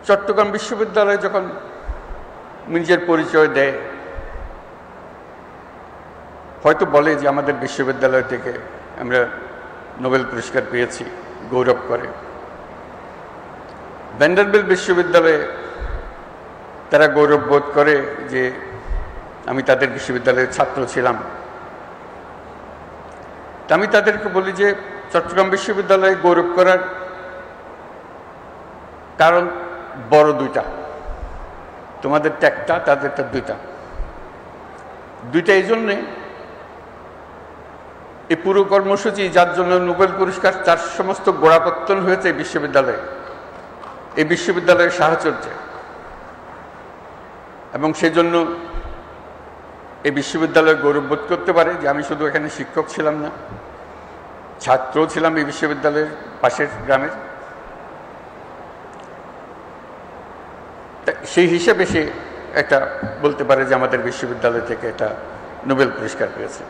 চট্টগ্রাম বিশ্ববিদ্যালয় যখন নিজের পরিচয় দেয়, হয়তো বলে যে আমাদের বিশ্ববিদ্যালয় থেকে আমরা নোবেল পুরস্কার পেয়েছি, গৌরব করে। ভ্যান্ডারবিল্ট বিশ্ববিদ্যালয়ে তারা গৌরব বোধ করে যে আমি তাদের বিশ্ববিদ্যালয়ের ছাত্র ছিলাম। আমি তাদেরকে বলি যে চট্টগ্রাম বিশ্ববিদ্যালয়ে গৌরব করার কারণ বড় দুইটা, তোমাদেরটা একটা, তাদেরটা দুইটা। এই জন্যে এই পুরো কর্মসূচি যার জন্য নোবেল পুরস্কার, তার সমস্ত গোড়াপত্তন হয়েছে এই বিশ্ববিদ্যালয়ে, এই বিশ্ববিদ্যালয়ের সাহচর্যে। এবং সেজন্য এই বিশ্ববিদ্যালয় গৌরববোধ করতে পারে যে আমি শুধু এখানে শিক্ষক ছিলাম না, ছাত্রও ছিলাম এই বিশ্ববিদ্যালয়ের পাশের গ্রামের। সেই হিসেবে সে একটা বলতে পারে যে আমাদের বিশ্ববিদ্যালয় থেকে একটা নোবেল পুরস্কার পেয়েছে।